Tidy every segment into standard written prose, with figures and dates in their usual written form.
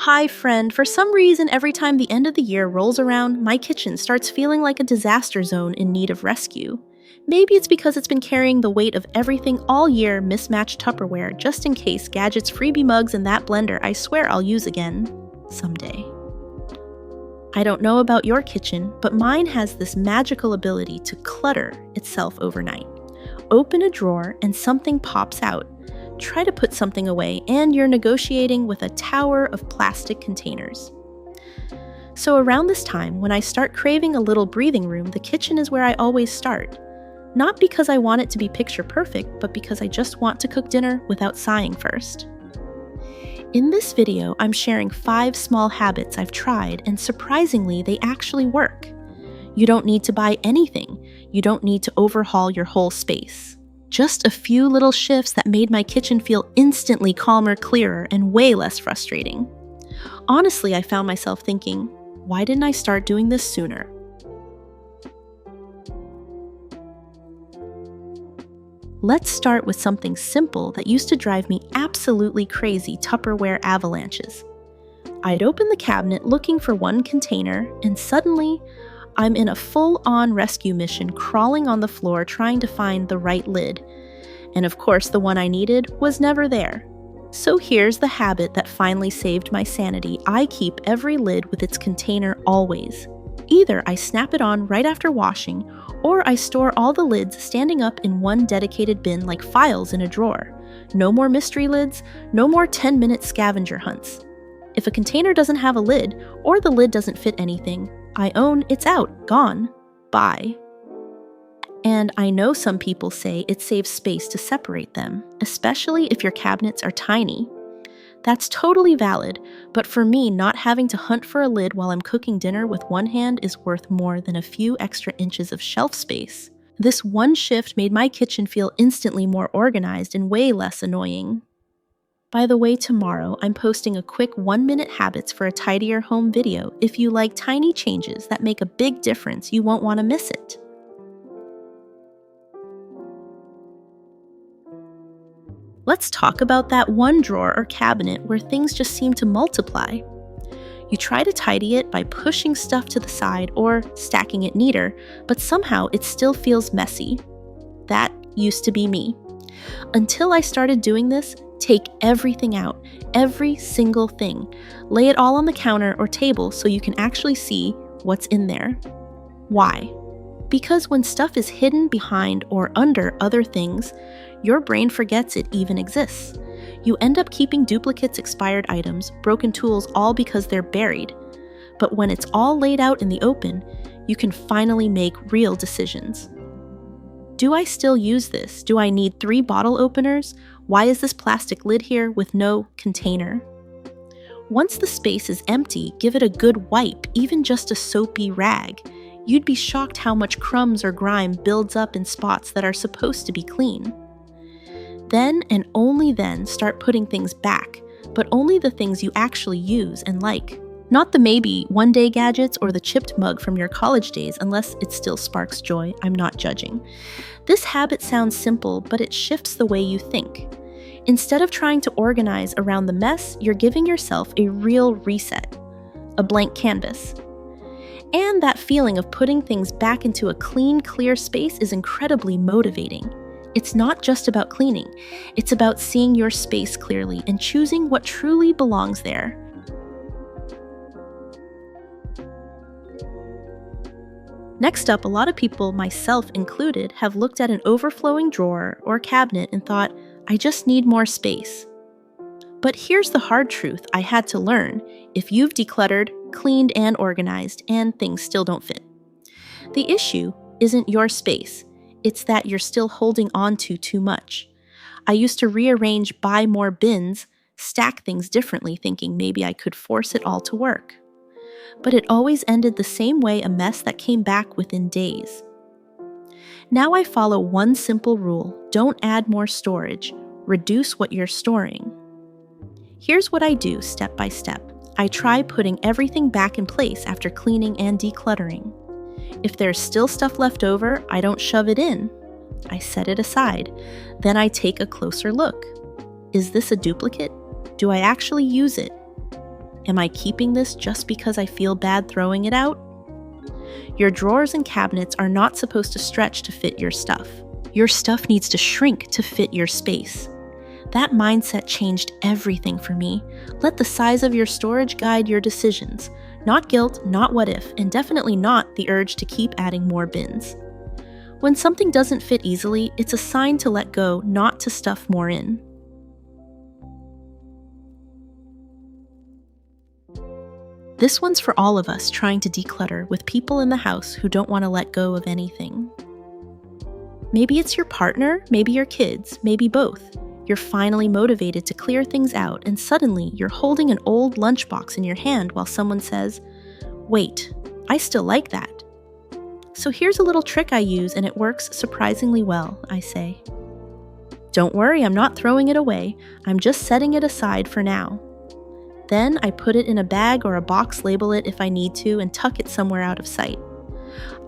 Hi, friend. For some reason, every time the end of the year rolls around, my kitchen starts feeling like a disaster zone in need of rescue. Maybe it's because it's been carrying the weight of everything all year, mismatched Tupperware, just in case gadgets, freebie mugs, and that blender I swear I'll use again. Someday. I don't know about your kitchen, but mine has this magical ability to clutter itself overnight. Open a drawer and something pops out. Try to put something away, and you're negotiating with a tower of plastic containers. So around this time, when I start craving a little breathing room, the kitchen is where I always start. Not because I want it to be picture perfect, but because I just want to cook dinner without sighing first. In this video, I'm sharing 5 small habits I've tried, and surprisingly, they actually work. You don't need to buy anything. You don't need to overhaul your whole space. Just a few little shifts that made my kitchen feel instantly calmer, clearer, and way less frustrating. Honestly, I found myself thinking, why didn't I start doing this sooner? Let's start with something simple that used to drive me absolutely crazy: Tupperware avalanches. I'd open the cabinet looking for one container, and suddenly, I'm in a full-on rescue mission, crawling on the floor trying to find the right lid. And of course, the one I needed was never there. So here's the habit that finally saved my sanity. I keep every lid with its container always. Either I snap it on right after washing, or I store all the lids standing up in one dedicated bin like files in a drawer. No more mystery lids, no more 10-minute scavenger hunts. If a container doesn't have a lid, or the lid doesn't fit anything, I own it's out, gone, bye. And I know some people say it saves space to separate them, especially if your cabinets are tiny. That's totally valid, but for me, not having to hunt for a lid while I'm cooking dinner with one hand is worth more than a few extra inches of shelf space. This one shift made my kitchen feel instantly more organized and way less annoying. By the way, tomorrow I'm posting a quick 1-minute habits for a tidier home video. If you like tiny changes that make a big difference, you won't want to miss it. Let's talk about that one drawer or cabinet where things just seem to multiply. You try to tidy it by pushing stuff to the side or stacking it neater, but somehow it still feels messy. That used to be me. Until I started doing this, take everything out, every single thing. Lay it all on the counter or table so you can actually see what's in there. Why? Because when stuff is hidden behind or under other things, your brain forgets it even exists. You end up keeping duplicates, expired items, broken tools, all because they're buried. But when it's all laid out in the open, you can finally make real decisions. Do I still use this? Do I need 3 bottle openers? Why is this plastic lid here with no container? Once the space is empty, give it a good wipe, even just a soapy rag. You'd be shocked how much crumbs or grime builds up in spots that are supposed to be clean. Then and only then start putting things back, but only the things you actually use and like. Not the maybe one-day gadgets or the chipped mug from your college days, unless it still sparks joy. I'm not judging. This habit sounds simple, but it shifts the way you think. Instead of trying to organize around the mess, you're giving yourself a real reset, a blank canvas. And that feeling of putting things back into a clean, clear space is incredibly motivating. It's not just about cleaning. It's about seeing your space clearly and choosing what truly belongs there. Next up, a lot of people, myself included, have looked at an overflowing drawer or cabinet and thought, I just need more space. But here's the hard truth I had to learn: if you've decluttered, cleaned, and organized, and things still don't fit. The issue isn't your space, it's that you're still holding on to too much. I used to rearrange, buy more bins, stack things differently, thinking maybe I could force it all to work. But it always ended the same way, a mess that came back within days. Now I follow one simple rule: don't add more storage, reduce what you're storing. Here's what I do step by step. I try putting everything back in place after cleaning and decluttering. If there's still stuff left over, I don't shove it in. I set it aside. Then I take a closer look. Is this a duplicate? Do I actually use it? Am I keeping this just because I feel bad throwing it out? Your drawers and cabinets are not supposed to stretch to fit your stuff. Your stuff needs to shrink to fit your space. That mindset changed everything for me. Let the size of your storage guide your decisions. Not guilt, not what if, and definitely not the urge to keep adding more bins. When something doesn't fit easily, it's a sign to let go, not to stuff more in. This one's for all of us trying to declutter with people in the house who don't want to let go of anything. Maybe it's your partner, maybe your kids, maybe both. You're finally motivated to clear things out, and suddenly you're holding an old lunchbox in your hand while someone says, "Wait, I still like that." "So here's a little trick I use and it works surprisingly well," I say. "Don't worry, I'm not throwing it away. I'm just setting it aside for now." Then I put it in a bag or a box, label it if I need to, and tuck it somewhere out of sight.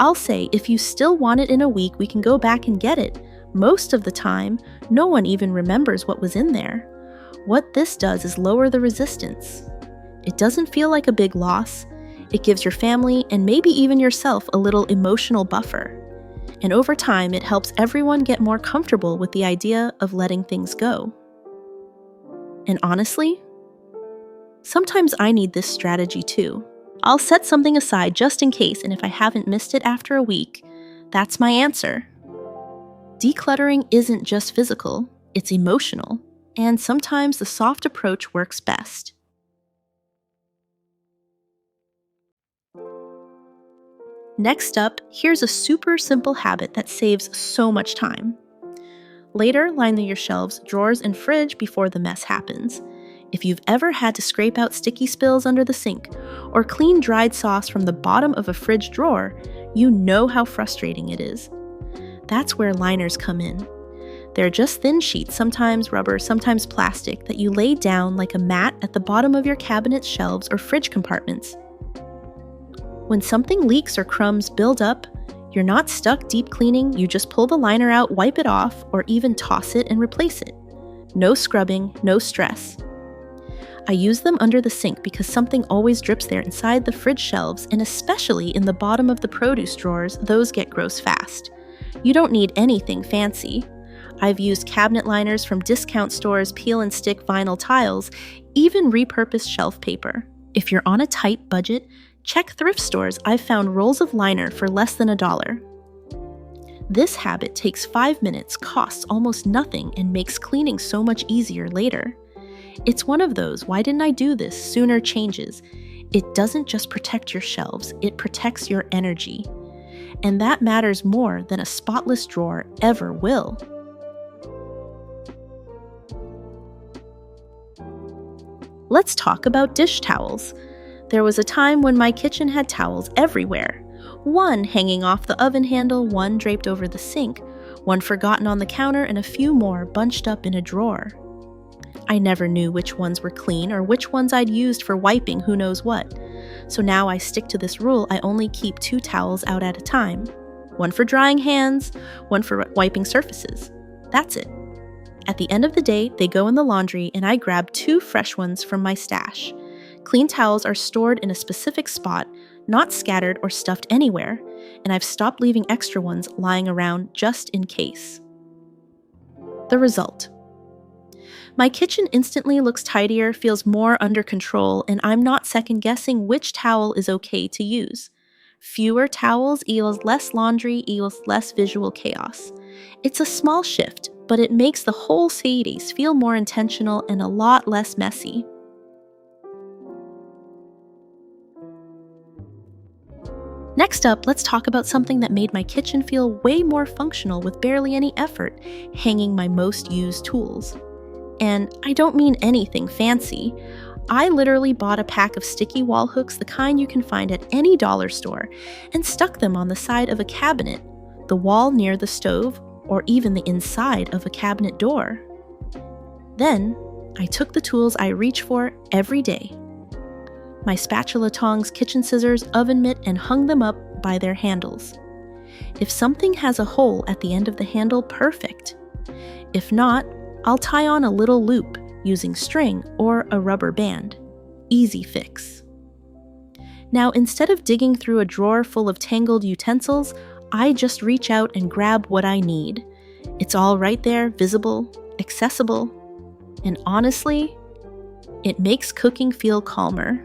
I'll say, if you still want it in a week, we can go back and get it. Most of the time, no one even remembers what was in there. What this does is lower the resistance. It doesn't feel like a big loss. It gives your family, and maybe even yourself, a little emotional buffer. And over time, it helps everyone get more comfortable with the idea of letting things go. And honestly, sometimes I need this strategy too. I'll set something aside just in case, and if I haven't missed it after a week, that's my answer. Decluttering isn't just physical, it's emotional, and sometimes the soft approach works best. Next up, here's a super simple habit that saves so much time. Later, line your shelves, drawers, and fridge before the mess happens. If you've ever had to scrape out sticky spills under the sink or clean dried sauce from the bottom of a fridge drawer, you know how frustrating it is. That's where liners come in. They're just thin sheets, sometimes rubber, sometimes plastic, that you lay down like a mat at the bottom of your cabinet shelves or fridge compartments. When something leaks or crumbs build up, you're not stuck deep cleaning, you just pull the liner out, wipe it off, or even toss it and replace it. No scrubbing, no stress. I use them under the sink because something always drips there inside the fridge shelves, and especially in the bottom of the produce drawers, those get gross fast. You don't need anything fancy. I've used cabinet liners from discount stores, peel and stick vinyl tiles, even repurposed shelf paper. If you're on a tight budget, check thrift stores. I've found rolls of liner for less than $1. This habit takes 5 minutes, costs almost nothing, and makes cleaning so much easier later. It's one of those "why didn't I do this sooner" changes. It doesn't just protect your shelves, it protects your energy. And that matters more than a spotless drawer ever will. Let's talk about dish towels. There was a time when my kitchen had towels everywhere. One hanging off the oven handle, one draped over the sink, one forgotten on the counter, and a few more bunched up in a drawer. I never knew which ones were clean or which ones I'd used for wiping who knows what. So now I stick to this rule. I only keep 2 towels out at a time. One for drying hands, one for wiping surfaces. That's it. At the end of the day, they go in the laundry and I grab 2 fresh ones from my stash. Clean towels are stored in a specific spot, not scattered or stuffed anywhere, and I've stopped leaving extra ones lying around just in case. The result: my kitchen instantly looks tidier, feels more under control, and I'm not second-guessing which towel is okay to use. Fewer towels equals less laundry equals less visual chaos. It's a small shift, but it makes the whole series feel more intentional and a lot less messy. Next up, let's talk about something that made my kitchen feel way more functional with barely any effort: hanging my most used tools. And I don't mean anything fancy. I literally bought a pack of sticky wall hooks, the kind you can find at any dollar store, and stuck them on the side of a cabinet, the wall near the stove, or even the inside of a cabinet door. Then, I took the tools I reach for every day: my spatula, tongs, kitchen scissors, oven mitt, and hung them up by their handles. If something has a hole at the end of the handle, perfect. If not, I'll tie on a little loop using string or a rubber band. Easy fix. Now, instead of digging through a drawer full of tangled utensils, I just reach out and grab what I need. It's all right there, visible, accessible, and honestly, it makes cooking feel calmer.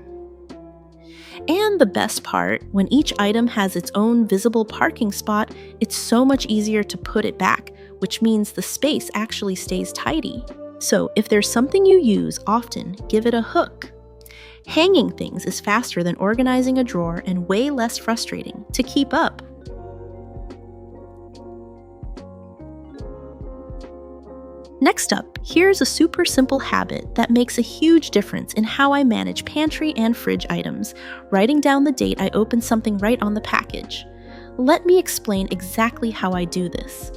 And the best part, when each item has its own visible parking spot, it's so much easier to put it back, which means the space actually stays tidy. So if there's something you use often, give it a hook. Hanging things is faster than organizing a drawer and way less frustrating to keep up. Next up, here's a super simple habit that makes a huge difference in how I manage pantry and fridge items, writing down the date I opened something right on the package. Let me explain exactly how I do this.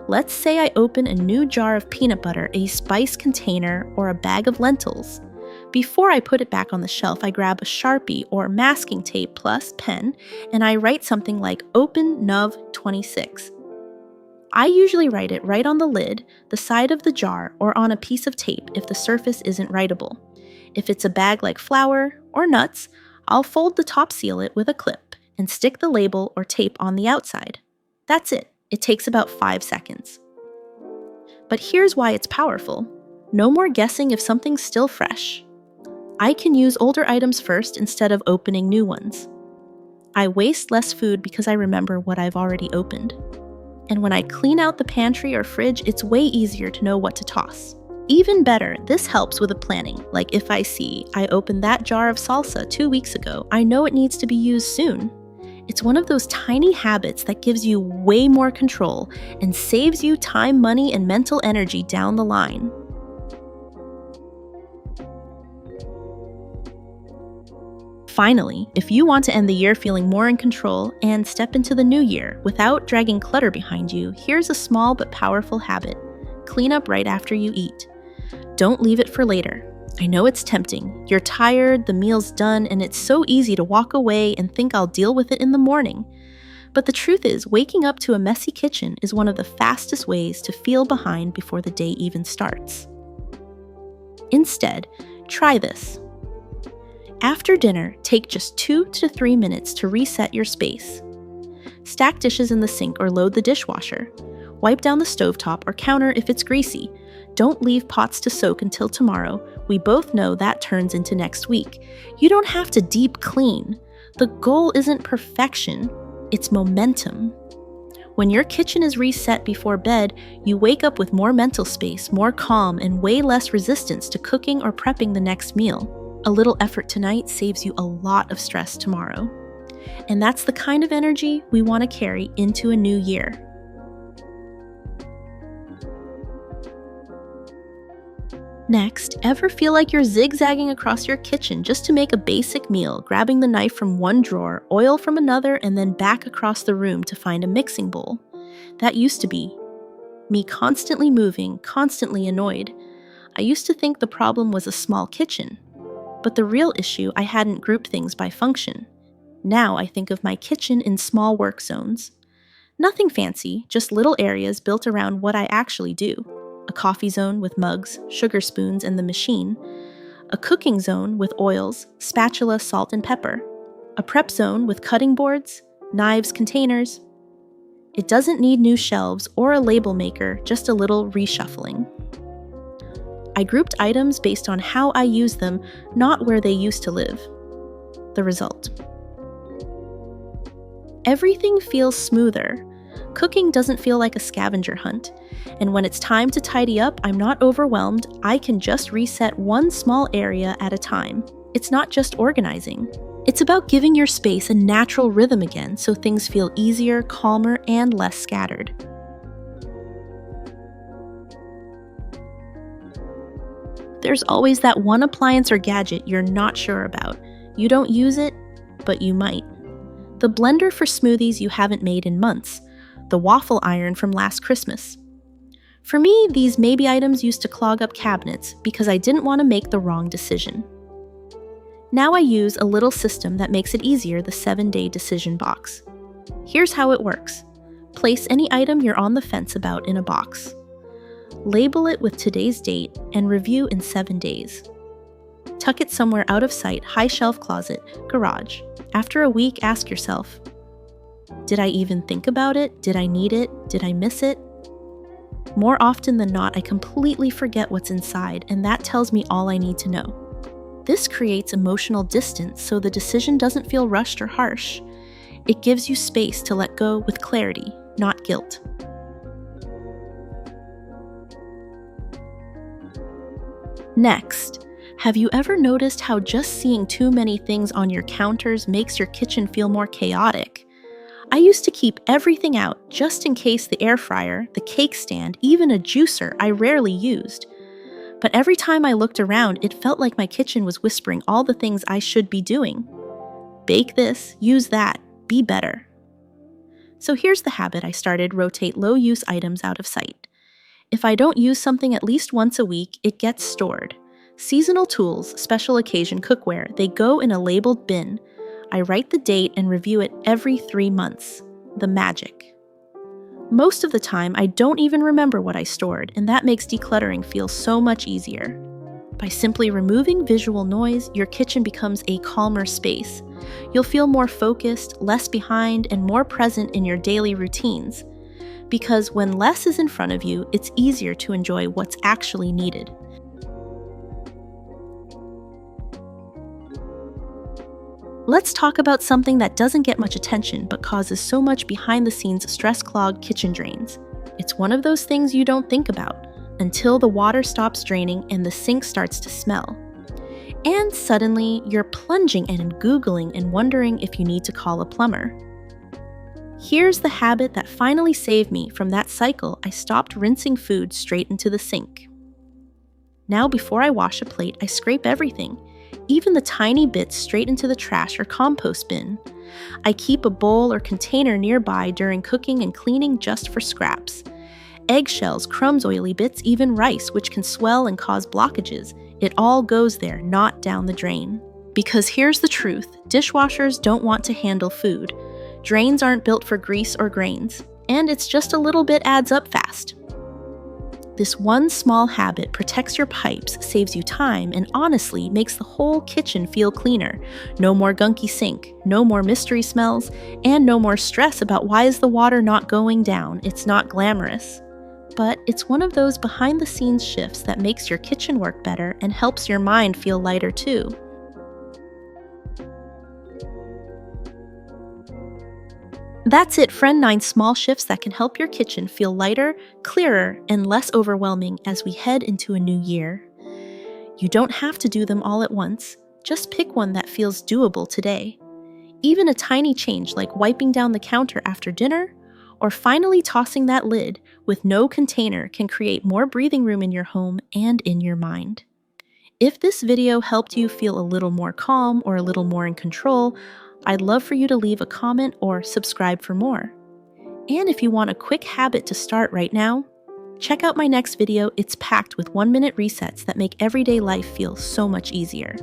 Let's say I open a new jar of peanut butter, a spice container, or a bag of lentils. Before I put it back on the shelf, I grab a Sharpie or masking tape plus pen, and I write something like Open Nov 26. I usually write it right on the lid, the side of the jar, or on a piece of tape if the surface isn't writable. If it's a bag like flour or nuts, I'll fold the top seal it with a clip and stick the label or tape on the outside. That's it. It takes about 5 seconds. But here's why it's powerful. No more guessing if something's still fresh. I can use older items first instead of opening new ones. I waste less food because I remember what I've already opened. And when I clean out the pantry or fridge, it's way easier to know what to toss. Even better, this helps with the planning. Like if I see I opened that jar of salsa 2 weeks ago, I know it needs to be used soon. It's one of those tiny habits that gives you way more control and saves you time, money, and mental energy down the line. Finally, if you want to end the year feeling more in control and step into the new year without dragging clutter behind you, here's a small but powerful habit. Clean up right after you eat. Don't leave it for later. I know it's tempting. You're tired, the meal's done, and it's so easy to walk away and think I'll deal with it in the morning. But the truth is, waking up to a messy kitchen is one of the fastest ways to feel behind before the day even starts. Instead, try this. After dinner, take just 2 to 3 minutes to reset your space. Stack dishes in the sink or load the dishwasher. Wipe down the stovetop or counter if it's greasy. Don't leave pots to soak until tomorrow. We both know that turns into next week. You don't have to deep clean. The goal isn't perfection, it's momentum. When your kitchen is reset before bed, you wake up with more mental space, more calm, and way less resistance to cooking or prepping the next meal. A little effort tonight saves you a lot of stress tomorrow. And that's the kind of energy we want to carry into a new year. Next, ever feel like you're zigzagging across your kitchen just to make a basic meal, grabbing the knife from one drawer, oil from another, and then back across the room to find a mixing bowl? That used to be me, constantly moving, constantly annoyed. I used to think the problem was a small kitchen. But the real issue, I hadn't grouped things by function. Now I think of my kitchen in small work zones. Nothing fancy, just little areas built around what I actually do. A coffee zone with mugs, sugar spoons, and the machine. A cooking zone with oils, spatula, salt, and pepper. A prep zone with cutting boards, knives, containers. It doesn't need new shelves or a label maker, just a little reshuffling. I grouped items based on how I use them, not where they used to live. The result. Everything feels smoother. Cooking doesn't feel like a scavenger hunt. And when it's time to tidy up, I'm not overwhelmed. I can just reset one small area at a time. It's not just organizing. It's about giving your space a natural rhythm again so things feel easier, calmer, and less scattered. There's always that one appliance or gadget you're not sure about. You don't use it, but you might. The blender for smoothies you haven't made in months. The waffle iron from last Christmas. For me, these maybe items used to clog up cabinets because I didn't want to make the wrong decision. Now I use a little system that makes it easier, the 7-day decision box. Here's how it works. Place any item you're on the fence about in a box. Label it with today's date and review in 7 days. Tell tuck it somewhere out of sight, high shelf closet, garage. After a week, ask yourself, did I even think about it? Did I need it? Did I miss it? More often than not, I completely forget what's inside, and that tells me all I need to know. This creates emotional distance so the decision doesn't feel rushed or harsh. It gives you space to let go with clarity, not guilt. Next, have you ever noticed how just seeing too many things on your counters makes your kitchen feel more chaotic? I used to keep everything out just in case the air fryer, the cake stand, even a juicer I rarely used. But every time I looked around, it felt like my kitchen was whispering all the things I should be doing. Bake this, use that, be better. So here's the habit I started: rotate low-use items out of sight. If I don't use something at least once a week, it gets stored. Seasonal tools, special occasion cookware, they go in a labeled bin. I write the date and review it every 3 months. The magic. Most of the time, I don't even remember what I stored, and that makes decluttering feel so much easier. By simply removing visual noise, your kitchen becomes a calmer space. You'll feel more focused, less behind, and more present in your daily routines. Because when less is in front of you, it's easier to enjoy what's actually needed. Let's talk about something that doesn't get much attention but causes so much behind-the-scenes stress-clogged kitchen drains. It's one of those things you don't think about until the water stops draining and the sink starts to smell. And suddenly, you're plunging and Googling and wondering if you need to call a plumber. Here's the habit that finally saved me from that cycle. I stopped rinsing food straight into the sink. Now, before I wash a plate, I scrape everything, even the tiny bits, straight into the trash or compost bin. I keep a bowl or container nearby during cooking and cleaning just for scraps. Eggshells, crumbs, oily bits, even rice, which can swell and cause blockages. It all goes there, not down the drain. Because here's the truth: dishwashers don't want to handle food. Drains aren't built for grease or grains, and it's just a little bit adds up fast. This one small habit protects your pipes, saves you time, and honestly makes the whole kitchen feel cleaner. No more gunky sink, no more mystery smells, and no more stress about why is the water not going down. It's not glamorous. But it's one of those behind-the-scenes shifts that makes your kitchen work better and helps your mind feel lighter too. That's it, friend. 9 small shifts that can help your kitchen feel lighter, clearer, and less overwhelming as we head into a new year. You don't have to do them all at once. Just pick one that feels doable today. Even a tiny change like wiping down the counter after dinner or finally tossing that lid with no container can create more breathing room in your home and in your mind. If this video helped you feel a little more calm or a little more in control, I'd love for you to leave a comment or subscribe for more. And if you want a quick habit to start right now, check out my next video. It's packed with 1-minute resets that make everyday life feel so much easier.